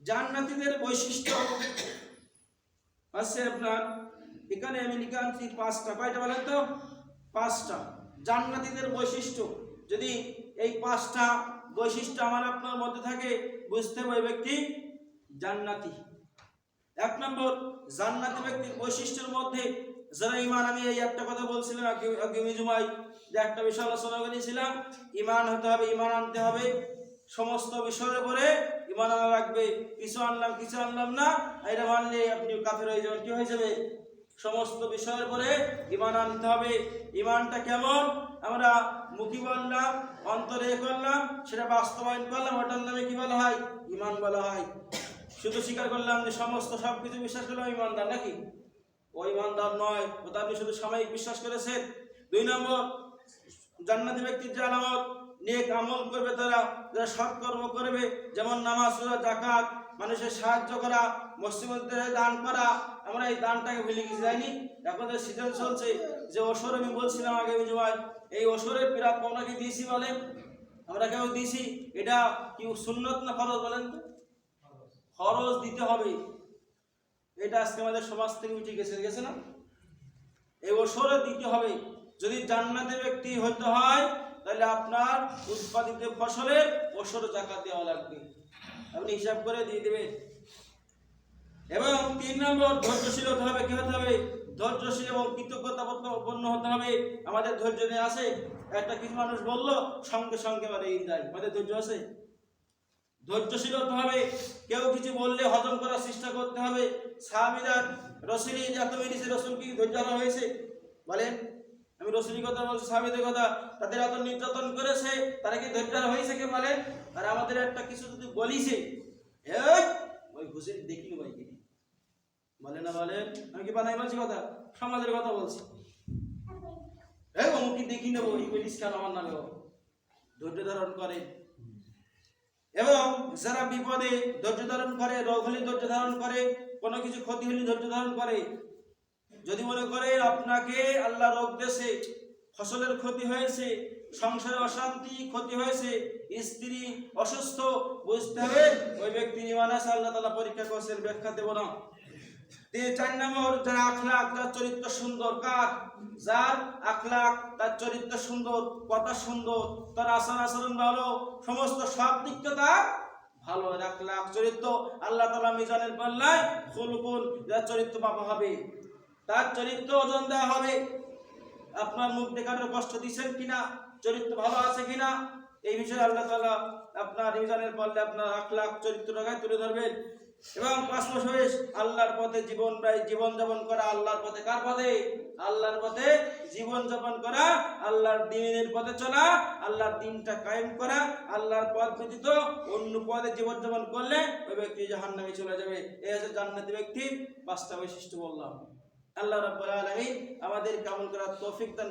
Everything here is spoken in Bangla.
জান্নাতীদের বৈশিষ্ট্য আছে আপনার এখানে আমি লিখে আনছি 5টা। কয়টা বলেন তো? 5টা জান্নাতীদের বৈশিষ্ট্য। যদি এই 5টা বৈশিষ্ট্য আমার আপনার মধ্যে থাকে, বুঝতে হবে ওই ব্যক্তি জান্নাতি। 1 নম্বর, জান্নাতি ব্যক্তির বৈশিষ্ট্যের মধ্যে যারা ঈমান, আমি এই একটা কথা বলছিলাম আগামী জুমায়, যে একটা বিষয় আলোচনা করেছিলাম, ঈমান হতে হবে, ঈমান আনতে হবে সমস্ত বিষয়ের উপরে ঈমান আনা লাগবে। কিছু আনলাম না, এটা মানলে আপনি কাফের হয়ে যাবেন। কি হয়ে যাবে? সমস্ত বিষয়ের উপরে ঈমান আনতে হবে। ঈমানটা কেমন? আমরা মুখে বললাম, অন্তরে করলাম, সেটা বাস্তবায়ন করলাম, ওটার নামে কি বলা হয়? ঈমান বলা হয়। শুধু স্বীকার করলাম যে সমস্ত সবকিছু বিশ্বাস করলাম, ঈমানদার নাকি? ও ঈমানদার নয়, ও তো আপনি শুধু সাময়িক বিশ্বাস করেছেন। 2 নম্বর, জান্নাতি ব্যক্তির যে আলামত, নেক আমল করবে তারা, যারা সৎকর্ম করবে, যেমন নামাজ, রোজা, যাকাত, মানুষের সাহায্য করা, মসজিদে দান করা। আমরা এই দানটাকে ভুলে গেছি, যাইনি? এখন যে সিজন চলছে, যে ওসর আমি বলছিলাম আগে জুমায়, এই ওসরের প্রাপ্য আমরা কি দিয়েছি বলেন? আমরা কেউ দিয়েছি? এটা কি সুন্নত না ফরজ বলেন তো? খরচ দিতে হবে। এটা আজকে আমাদের সমাজ থেকে উঠে গেছে না? এই ওসরে দিতে হবে। যদি জান্নাতি ব্যক্তি হতে হয়, তাহলে আপনার উৎপাদিত ফসলের ওসর যাকাত দেওয়া লাগবে, আপনি হিসাব করে দিয়ে দেবেন। এবং 3 নম্বর, ধৈর্যশীল হতে হবে। কি হতে হবে? ধৈর্যশীল এবং কৃতজ্ঞতাপূর্ণ হতে হবে। আমাদের ধৈর্য নেই আছে? একটা কিছু মানুষ বললো, সঙ্গে সঙ্গে এই যায়, আমাদের ধৈর্য আছে? ধৈর্যশীল হতে হবে। কেউ কিছু বললে হজম করার চেষ্টা করতে হবে। সাহাবীরা রাসূলের এত মেরেছে, রাসূল কি ধৈর্য হয়েছে বলেন? আমি রাসূলের কথা বলছি, সাহাবীদের কথা। তাদের এত নির্যাতন করেছে, তারা কি ধৈর্য হয়েছে কে বলেন? আর আমাদের একটা কিছু যদি বলিছে, এই ওই হুজুর দেখিনি ভাই কি বলে না বলেন? আমি কি বানাই বলছি কথা? সমাজের কথা বলছি। এই অমুকি দেখি নেবো, এই বলিস কেন আমার নামে? ধৈর্য ধারণ করে। এবং যারা বিপদে ধৈর্য ধারণ করে, রোগ হলে ধৈর্য ধারণ করে, কোনো কিছু ক্ষতি হলে ধৈর্য ধারণ করে। যদি মনে করে আপনাকে আল্লাহ রোগ দেশে, ফসলের ক্ষতি হয়েছে, সংসারে অশান্তি ক্ষতি হয়েছে, স্ত্রী অসুস্থ, বুঝতে হবে ওই ব্যক্তির ঈমান আছে, আল্লাহ তাআলা পরীক্ষা করছেন, ব্যাখ্যা দেব না। 4 নম্বর, যার আখলাক, যার চরিত্র সুন্দর। কার? যার আখলাক, তার চরিত্র সুন্দর, কথা সুন্দর, তার আচরণ ভালো, সমস্ত সব দিক থেকে তার ভালো। আখলাক, চরিত্র, আল্লাহ তাআলা মিজানের পাল্লায় খুলকুন, যার চরিত্র পাওয়া হবে, তার চরিত্র ওজন দেওয়া হবে। আপনার মুখ দেখানোর কষ্ট দিচ্ছেন কিনা, চরিত্র ভালো আছে কিনা, এই বিষয়ে আল্লাহ তাআলা আপনার মিজানের পাল্লায় আপনার আখলাক, চরিত্রটাকে তুলে ধরবেন। এবং 5 শেষ, আল্লাহর পথে জীবন যাপন করা। আল্লাহর পথে, কার পথে? আল্লাহর পথে জীবন যাপন করা, আল্লাহর দ্বীনের পথে চলা, আল্লাহর দ্বীনটা কায়েম করা। আল্লাহর পথ ব্যতীত অন্য পথে জীবন যাপন করলে ওই ব্যক্তি জাহান্নামে চলে যাবে। এই হচ্ছে জান্নাতি ব্যক্তির 5টা বৈশিষ্ট্য বললাম। আল্লাহ রাব্বুল আলামিন আমাদের আমল করার তৌফিক দান